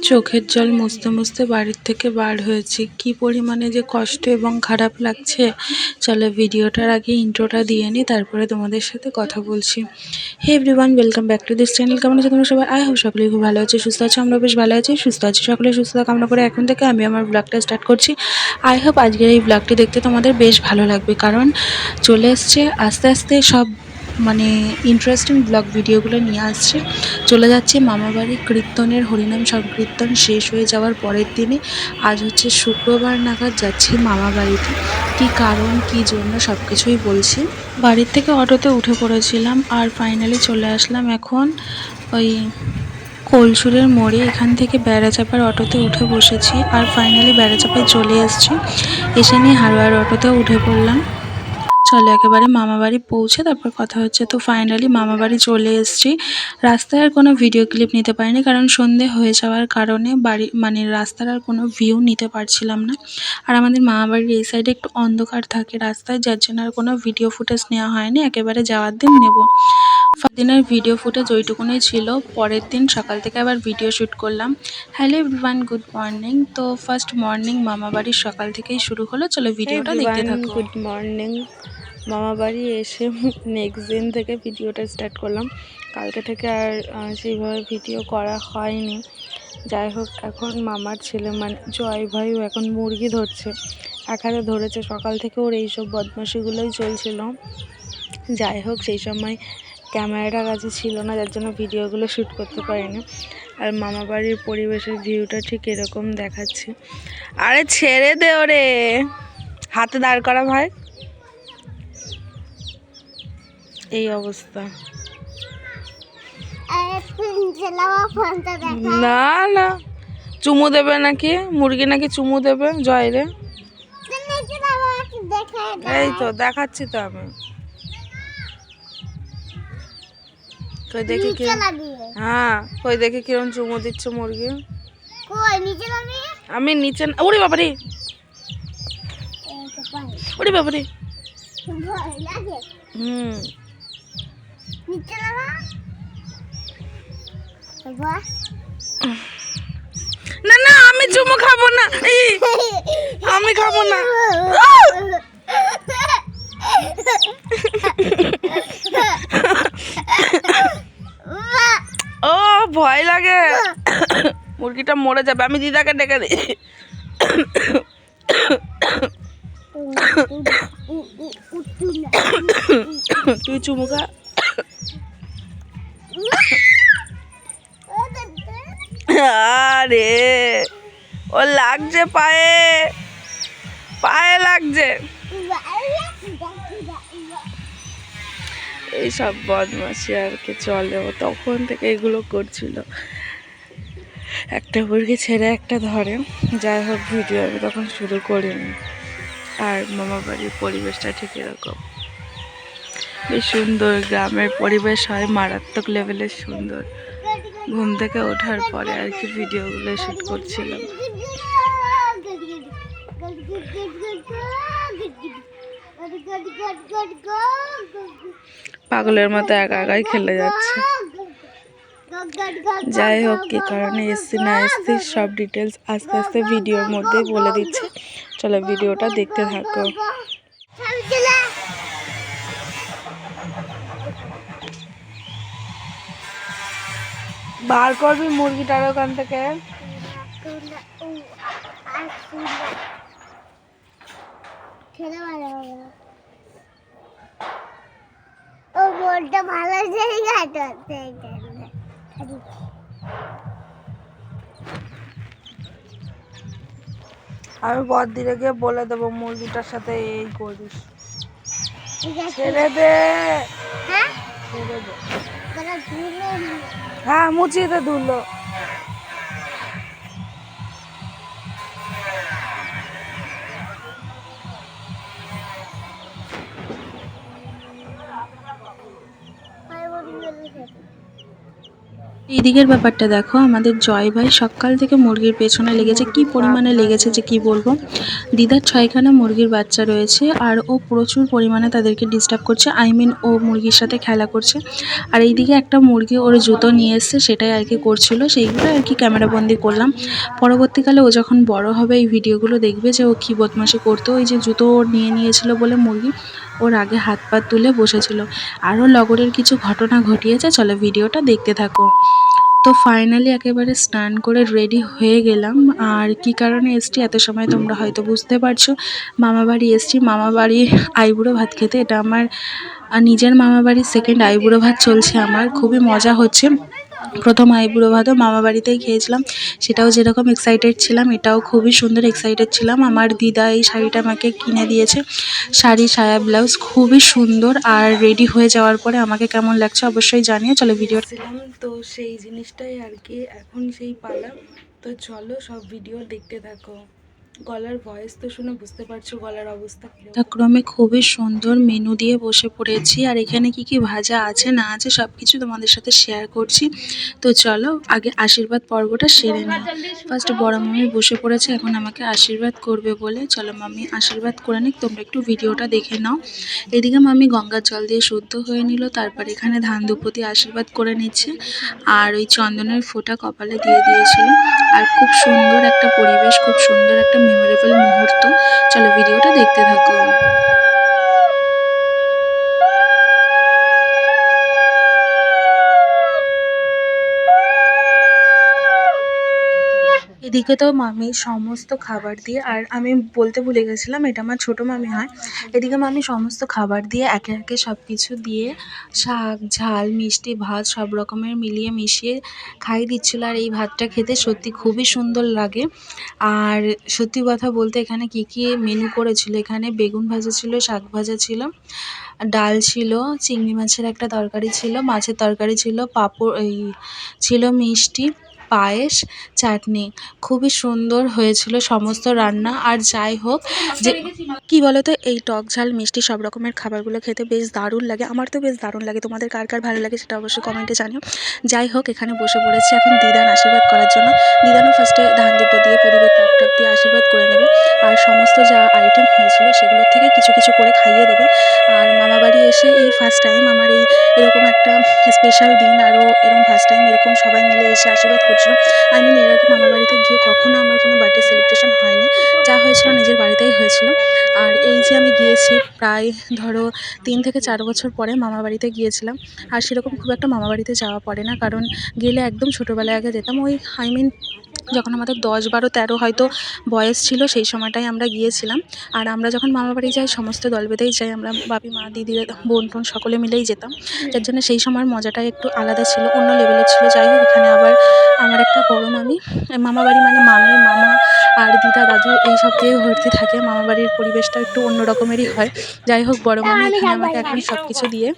চোখের জল মুছতে মুছতে বাড়ির থেকে বার হয়েছি। কি পরিমাণে যে কষ্ট এবং খারাপ লাগছে। চলো ভিডিওটার আগে ইন্ট্রোটা দিয়ে নিই, তারপরে তোমাদের সাথে কথা বলছি। Hey everyone, welcome back to this channel. কেমন আছো তোমরা সবাই? আই হোপ সকলেই খুব ভালো আছে, সুস্থ আছো। আমরা বেশ ভালো আছি, সুস্থ আছি। সকলে সুস্থতা কামনা করে এখন থেকে আমি আমার ব্লগটা স্টার্ট করছি। আই হোপ আজকের এই ব্লগটি দেখতে তোমাদের বেশ ভালো লাগবে, কারণ চলে এসছে আস্তে আস্তে সব ইন্টারেস্টিং ব্লগ ভিডিওগুলো নিয়ে আসছে। চলে যাচ্ছে মামাবাড়ি কীর্তনের হরিনাম সংকীর্তন শেষ হয়ে যাওয়ার পরের দিনে আজ হচ্ছে শুক্রবার নাগাদ যাচ্ছি মামাবাড়িতে। কী কারণ কী জন্য সব কিছুই বলছি। বাড়ির থেকে অটোতে উঠে পড়েছিলাম আর ফাইনালি চলে আসলাম এখন ওই কোলসুরের মোড়ে। এখান থেকে বেড়াচাপার অটোতে উঠে বসেছি আর ফাইনালি বেড়াচাপায় চলে এসেছি। এসে নিয়ে হারোয়ার অটোতেও উঠে পড়লাম। চলো একেবারে মামাবাড়ি পৌঁছে তারপর কথা হচ্ছে। তো ফাইনালি মামাবাড়ি চলে এসেছি। রাস্তায় আর কোনো ভিডিও ক্লিপ নিতে পারিনি, কারণ সন্ধে হয়ে যাওয়ার কারণে রাস্তার আর কোনো ভিউ নিতে পারছিলাম না। আর আমাদের মামাবাড়ির এই সাইডে একটু অন্ধকার থাকে রাস্তায়, যার জন্য আর কোনো ভিডিও ফুটেজ নেওয়া হয়নি। একেবারে যাওয়ার দিন নেব। দিনের ভিডিও ফুটেজ ওইটুকুনি ছিল। পরের দিন সকাল থেকে আবার ভিডিও শ্যুট করলাম। Hello everyone, good morning. তো ফার্স্ট মর্নিং মামাবাড়ির সকাল থেকেই শুরু হলো। চলো ভিডিওটা দেখতে থাকো। Good morning. মামাবাড়ি এসে নেক্সট দিন থেকে ভিডিওটা স্টার্ট করলাম। কালকে থেকে আর সেইভাবে ভিডিও করা হয়নি। যাই হোক, এখন মামার ছেলে জয় ভাইও এখন মুরগি ধরছে। এক হাতে ধরেছে, সকাল থেকে ওর এইসব বদমাশিগুলোই চলছিল। যাই হোক, সেই সময় ক্যামেরাটা কাছে ছিল না, যার জন্য ভিডিওগুলো শ্যুট করতে পারিনি। আর মামাবাড়ির পরিবেশের ভিউটা ঠিক এরকম দেখাচ্ছি। আরে ছেড়ে দে ওরে, হাতে দাঁড় করা ভাই। এই অবস্থা। না না, চুমু দেবে নাকি মুরগি, নাকি চুমু দেবে জয় রে? এই তো দেখাচ্ছি তো আমি। কই দেখি কি? হ্যাঁ, কই দেখি কিরম চুমু দিচ্ছে মুরগি। আমি নিচে। ওরে বাবারে, ওরে বাবারে। না না, আমি চুমু খাবো না, আমি খাবো না। ও ভয় লাগে, মুরগিটা মরে যাবে। আমি দিদাকে ডেকে দিই। তুই চুমু খা। আরে ও লাগছে পায়ে, পায়ে লাগছে। এইসব বদমাশি আর কি চলে, ও তখন থেকে এগুলো করছিল। একটা মুরগি ছেড়ে একটা ধরে। যাই হোক, ভিডিও আমি তখন শুরু করিনি। আর মামাবাড়ির পরিবেশটা ঠিক এরকম, বেশ সুন্দর। গ্রামের পরিবেশ হয় মারাত্মক লেভেলের সুন্দর। ঘুম থেকে ওঠার পরে আর কি ভিডিওগুলো শ্যুট করছিলাম। পাগলের মতো একা একাই খেলে যাচ্ছে। যাই হোক, কী কারণে এসছি না এসছি সব ডিটেলস আস্তে আস্তে ভিডিওর মধ্যেই বলে দিচ্ছে। চলো ভিডিওটা দেখতে থাকো। বার করবি মুরগিটার ওখান থেকে। ও বলটা ভালো জায়গাটা। আমি বড়দিরে গিয়ে বলে দেবো মুরগিটার সাথে এই করিস। ছেড়ে দে, ছেড়ে দে। হ্যাঁ, মুচিয়ে দে ধুলো। এইদিকের ব্যাপারটা দেখো, আমাদের জয় ভাই সকাল থেকে মুরগির পেছনে লেগেছে, কি পরিমাণে লেগেছে যে কি বলবো। দিদার 6খানা মুরগির বাচ্চা রয়েছে আর ও প্রচুর পরিমাণে তাদেরকে ডিস্টার্ব করছে, ও মুরগির সাথে খেলা করছে। আর এইদিকে একটা মুরগি ওর জুতো নিয়ে এসছে, সেটাই আর কি করছিল, সেইগুলো আর কি ক্যামেরাবন্দি করলাম। পরবর্তীকালে ও যখন বড় হবে এই ভিডিওগুলো দেখবে যে ও কী বদমাশি করতো। ওই যে জুতো ওর নিয়েছিল বলে মুরগি ওর আগে হাত পা তুলে বসেছিল। আরও লগরের কিছু ঘটনা ঘটিয়েছে, চলো ভিডিওটা দেখতে থাকো। তো ফাইনালি একেবারে স্নান করে রেডি হয়ে গেলাম। আর কি কারণে এসছি এত সময় তোমরা হয়তো বুঝতে পারছো, মামাবাড়ি এসছি, মামাবাড়ির আইবুড়ো ভাত খেতে। এটা আমার নিজের মামাবাড়ির সেকেন্ড আইবুড়ো ভাত চলছে আমার, খুবই মজা হচ্ছে। প্রথম আইবুড়ো ভাতও মামাবাড়িতেই খেয়েছিলাম, সেটাও যেরকম এক্সাইটেড ছিলাম এটাও খুবই সুন্দর এক্সাইটেড ছিলাম। আমার দিদা এই শাড়িটা আমাকে কিনে দিয়েছে, শাড়ি সায়া ব্লাউজ খুবই সুন্দর। আর রেডি হয়ে যাওয়ার পরে আমাকে কেমন লাগছে অবশ্যই জানিও। চলো ভিডিও তো সেই জিনিসটাই আর কি এখন সেই পালা। তো চলো সব ভিডিও দেখতে থাকো। গলার ভয়েস তো শুনে বুঝতে পারছো গলার অবস্থা ক্রমে খুবই সুন্দর মেনু দিয়ে বসে পড়েছি। আর এখানে কি কি ভাজা আছে না আছে সব কিছু তোমাদের সাথে শেয়ার করছি। তো চলো আগে আশীর্বাদ পর্বটা সেরে নিই। ফার্স্ট বড় মামি বসে পড়েছে এখন আমাকে আশীর্বাদ করবে বলে। চলো মামি আশীর্বাদ করে নিক, তোমরা একটু ভিডিওটা দেখে নাও। এদিকে মামি গঙ্গার জল দিয়ে শুদ্ধ হয়ে নিল, তারপর এখানে ধান দুপতি আশীর্বাদ করে নিচ্ছে। আর ওই চন্দনের ফোঁটা কপালে দিয়ে দিয়েছিল। আর খুব সুন্দর একটা পরিবেশ, খুব সুন্দর একটা মেমোরেবল মুহূর্ত। চলো ভিডিওটা দেখতে থাকো। এদিকে তো মামি সমস্ত খাবার দিয়ে, আর আমি বলতে ভুলে গেছিলাম এটা আমার ছোটো মামি হয়। এদিকে মামি সমস্ত খাবার দিয়ে একে একে সব কিছু দিয়ে শাক ঝাল মিষ্টি ভাত সব রকমের মিলিয়ে মিশিয়ে খাইয়ে দিচ্ছিলো। আর এই ভাতটা খেতে সত্যি খুবই সুন্দর লাগে। আর সত্যি কথা বলতে এখানে কি কি মেনু করেছিল, এখানে বেগুন ভাজা ছিল, শাক ভাজা ছিল, ডাল ছিল, চিংড়ি মাছের একটা তরকারি ছিল, মাছের তরকারি ছিল, পাঁপড় এই ছিল, মিষ্টি, পায়েস, চাটনি। খুবই সুন্দর হয়েছিল সমস্ত রান্না। আর যাই হোক যে কি বলতো, এই টক ঝাল মিষ্টি সব রকমের খাবারগুলো খেতে বেশ দারুণ লাগে, আমার তো বেশ দারুণ লাগে। তোমাদের কার কার ভালো লাগে সেটা অবশ্যই কমেন্টে জানিও। যাই হোক এখানে বসে পড়েছি এখন দিদার আশীর্বাদ করার জন্য। দিদানও ফার্স্টে ধান দুপো দিয়ে প্রদীপের তাপ টাপ দিয়ে আশীর্বাদ করে নেবে। আর সমস্ত যা আইটেম হয়েছিল সেগুলোর থেকে কিছু কিছু করে খাইয়ে দেবে। আর মামাবাড়ি এসে এই ফার্স্ট টাইম আমার এরকম একটা স্পেশাল দিন, আরও এরকম ফার্স্ট টাইম এরকম সবাই মিলে এসে আশীর্বাদ করছিল। এর আগে মামাবাড়িতে গিয়ে কখনো আমার কোনো বার্থডে সেলিব্রেশন হয়নি, যা হয়েছিল নিজের বাড়িতেই হয়েছিল। আর এই যে আমি গিয়েছি প্রায় ধরো 3 থেকে 4 বছর পরে মামাবাড়িতে গিয়েছিলাম। আর সেরকম খুব একটা মামাবাড়িতে যাওয়া পড়ে না, কারণ গেলে একদম ছোটোবেলায় আগে যেতাম। ওই যখন আমাদের 10, 12, 13 হয়তো বয়স ছিল সেই সময়টাই আমরা গিয়েছিলাম। আর আমরা যখন মামাবাড়ি যাই সমস্ত দল বেঁধেই যাই, আমরা বাপি মা দিদি বোন টোন সকলে মিলেই যেতাম। যার জন্য সেই সময়ের মজাটাই একটু আলাদা ছিল, অন্য লেভেলের ছিল। যাই হোক এখানে আবার আমার একটা বড় মামি, মামাবাড়ি মানে মামি মামা আর দিদা দাদু এইসব দিয়ে ভর্তি থাকে। মামাবাড়ির পরিবেশটা একটু অন্য রকমেরই হয়। যাই হোক বড় মামি এখানে আমাকে এখন সব কিছু দিয়ে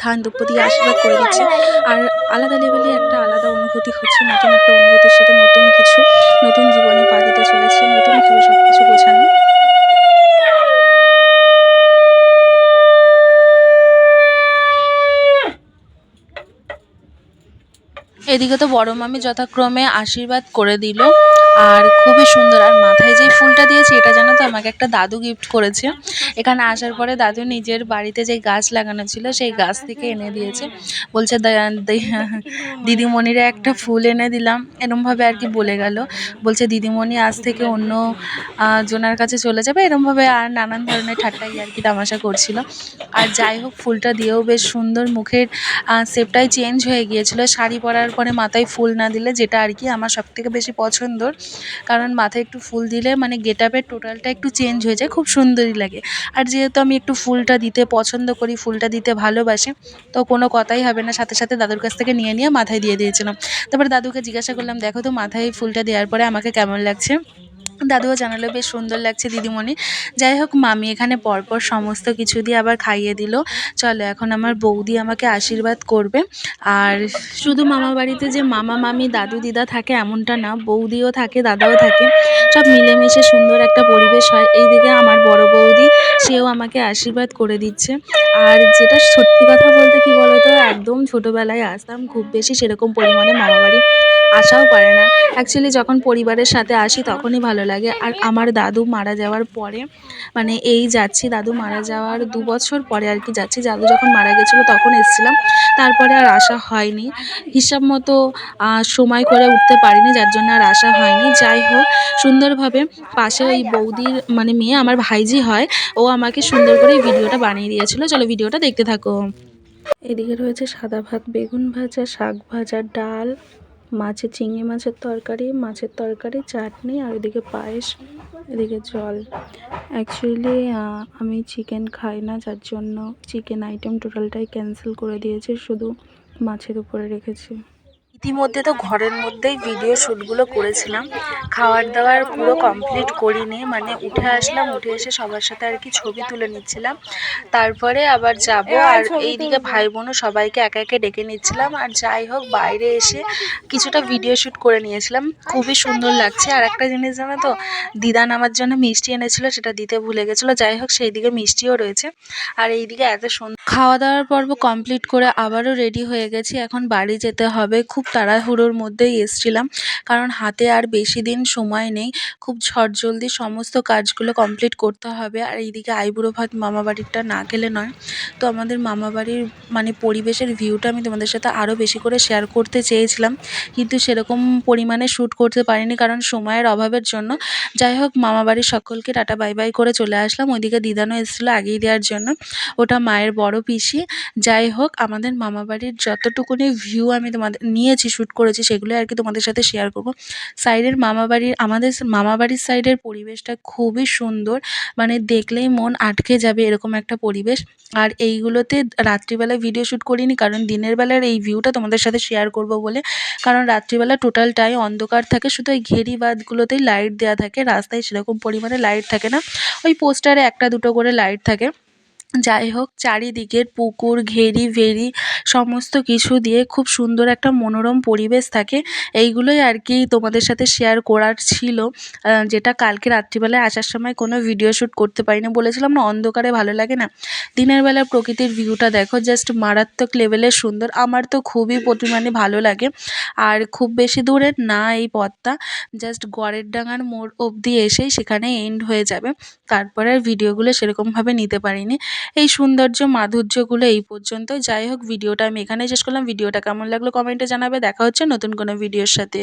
ধান দুপ্প দিয়ে আশীর্বাদ করে দিচ্ছে। আর আলাদা লেভেলে একটা আলাদা অনুভূতি হচ্ছে, নতুন একটা অনুভূতির সাথে নতুন কিছু, নতুন জীবনে পা দিতে চলেছি, নতুনভাবে সব কিছু গোছানো। এদিকে তো বড় মামি যথাক্রমে আশীর্বাদ করে দিল। আর খুবই সুন্দর। আর মাথায় যেই ফুলটা দিয়েছে এটা জানো তো আমাকে একটা দাদু গিফট করেছে। এখানে আসার পরে দাদু নিজের বাড়িতে যেই গাছ লাগানো ছিল সেই গাছ থেকে এনে দিয়েছে। বলছে দিদিমণিরা একটা ফুল এনে দিলাম, এরমভাবে আর কি বলে গেল। বলছে দিদিমণি আজ থেকে অন্য জনের কাছে চলে যাবে, এরমভাবে আর নানান ধরনের ঠাট্টাই আর কি তামাশা করছিল। আর যাই হোক ফুলটা দিয়েও বেশ সুন্দর, মুখের শেপটাই চেঞ্জ হয়ে গিয়েছিল। শাড়ি পরার পরে মাথায় ফুল না দিলে, যেটা আর কি আমার সবথেকে বেশি পছন্দর, কারণ মাথায় একটু ফুল দিলে মানে গেট আপের টোটালটা একটু চেঞ্জ হয়ে যায়, খুব সুন্দরই লাগে। আর যেহেতু আমি একটু ফুলটা দিতে পছন্দ করি, ফুলটা দিতে ভালোবাসি, তো কোনো কথাই হবে না, সাথে সাথে দাদুর কাছ থেকে নিয়ে মাথায় দিয়ে দিয়েছিলাম। তারপরে দাদুকে জিজ্ঞাসা করলাম, দেখো তো মাথায় ফুলটা দেওয়ার পরে আমাকে কেমন লাগছে। দাদুও জানালো বেশ সুন্দর লাগছে দিদিমণি। যাই হোক মামি এখানে পরপর সমস্ত কিছু দিয়ে আবার খাইয়ে দিল। চলো এখন আমার বৌদি আমাকে আশীর্বাদ করবে। আর শুধু মামা বাড়িতে যে মামা মামি দাদু দিদা থাকে এমনটা না, বৌদিও থাকে দাদাও থাকে, সব মিলেমিশে সুন্দর একটা পরিবেশ হয়। এইদিকে আমার বড় বৌদি, সেও আমাকে আশীর্বাদ করে দিচ্ছে। আর যেটা সত্যি কথা বলতে কি বলতো, একদম ছোটোবেলায় আসতাম, খুব বেশি সেরকম পরিমাণে মামাবাড়ি আসাও পারে না। অ্যাকচুয়ালি যখন পরিবারের সাথে আসি তখনই ভালো লাগে। আর আমার দাদু মারা যাওয়ার পরে, মানে এই যাচ্ছি দাদু মারা যাওয়ার 2 বছর পরে আর কি যাচ্ছি। দাদু যখন মারা গেছিলো তখন এসেছিলাম, তারপরে আর আসা হয়নি। হিসাব মতো সময় করে উঠতে পারিনি, যার জন্য আর আসা হয়নি। যাই হোক সুন্দরভাবে পাশে ওই বৌদির মানে মেয়ে আমার ভাইঝি হয়, ও আমাকে সুন্দর করে এই ভিডিওটা বানিয়ে দিয়েছিল। চলো ভিডিওটা দেখতে থাকো। এদিকে রয়েছে সাদা ভাত, বেগুন ভাজা, শাক ভাজা, ডাল, চিংড়ি মাছের তরকারি, চাটনি, আর এদিকে পায়েস, এদিকে জল। অ্যাকচুয়ালি আমি চিকেন খাই না, যার জন্য চিকেন আইটেম টোটালটাই ক্যান্সেল করে দিয়েছি, শুধু মাছের উপরে রেখেছি। ইতিমধ্যে তো ঘরের মধ্যেই ভিডিও শ্যুটগুলো করেছিলাম, খাওয়ার দাওয়ার পুরো কমপ্লিট করিনি, মানে উঠে আসলাম, উঠে এসে সবার সাথে আর কি ছবি তুলে নিচ্ছিলাম, তারপরে আবার যাব। আর এইদিকে ভাই বোনও সবাইকে একে একে ডেকে নিচ্ছিলাম। আর যাই হোক বাইরে এসে কিছুটা ভিডিও শ্যুট করে নিয়েছিলাম, খুবই সুন্দর লাগছে। আর একটা জিনিস জানো তো, দিদান আমার জন্য মিষ্টি এনেছিল, সেটা দিতে ভুলে গেছিলো। যাই হোক সেই দিকে মিষ্টিও রয়েছে। আর এইদিকে এত সুন্দর খাওয়া দাওয়ার পর্ব কমপ্লিট করে আবারও রেডি হয়ে গেছি, এখন বাড়ি যেতে হবে। খুব তাড়াহুড়োর মধ্যেই এসছিলাম, কারণ হাতে আর বেশি দিন সময় নেই, খুব ঝটজলদি সমস্ত কাজগুলো কমপ্লিট করতে হবে। আর এইদিকে আইবুড়ো ভাত মামা বাড়িরটা না গেলে নয়। তো আমাদের মামা বাড়ির মানে পরিবেশের ভিউটা আমি তোমাদের সাথে আরও বেশি করে শেয়ার করতে চেয়েছিলাম, কিন্তু সেরকম পরিমাণে শ্যুট করতে পারিনি কারণ সময়ের অভাবের জন্য। যাই হোক মামা বাড়ির সকলকে টাটা বাই বাই করে চলে আসলাম। ওইদিকে দিদানও এসেছিলো আগিয়ে দেওয়ার জন্য, ওটা মায়ের বড় পিসি। যাই হোক আমাদের মামাবাড়ির যতটুকুনি ভিউ আমি তোমাদের নিয়েছি, শ্যুট করেছি, সেগুলো আর কি তোমাদের সাথে শেয়ার করব। সাইডের মামাবাড়ির, আমাদের মামাবাড়ির সাইডের পরিবেশটা খুবই সুন্দর, মানে দেখলেই মন আটকে যাবে এরকম একটা পরিবেশ। আর এইগুলোতে রাত্রিবেলায় ভিডিও শ্যুট করিনি, কারণ দিনের বেলার এই ভিউটা তোমাদের সাথে শেয়ার করব বলে। কারণ রাত্রিবেলা টোটালটাই অন্ধকার থাকে, শুধু ওই ঘেরিবাদগুলোতেই লাইট দেওয়া থাকে, রাস্তায় সেরকম পরিমাণে লাইট থাকে না, ওই পোস্টারে একটা দুটো করে লাইট থাকে। যাই হোক চারিদিকের পুকুর, ঘেরি ভেরি সমস্ত কিছু দিয়ে খুব সুন্দর একটা মনোরম পরিবেশ থাকে। এইগুলোই আর কি তোমাদের সাথে শেয়ার করার ছিল, যেটা কালকে রাত্রিবেলায় আসার সময় কোনো ভিডিও শ্যুট করতে পারিনি। বলেছিলাম না অন্ধকারে ভালো লাগে না, দিনের বেলা প্রকৃতির ভিউটা দেখো, জাস্ট মারাত্মক লেভেলের সুন্দর। আমার তো খুবই পরিমাণে ভালো লাগে। আর খুব বেশি দূরের না এই পথটা, জাস্ট গড়ের ডাঙার মোড় অবধি এসেই সেখানে এন্ড হয়ে যাবে, তারপরে আর ভিডিওগুলো সেরকমভাবে নিতে পারিনি। এই সৌন্দর্য মাধুর্যগুলো এই পর্যন্ত। যাই হোক ভিডিওটা আমি এখানেই শেষ করলাম। ভিডিওটা কেমন লাগলো কমেন্টে জানাবে। দেখা হচ্ছে নতুন কোনো ভিডিওর সাথে।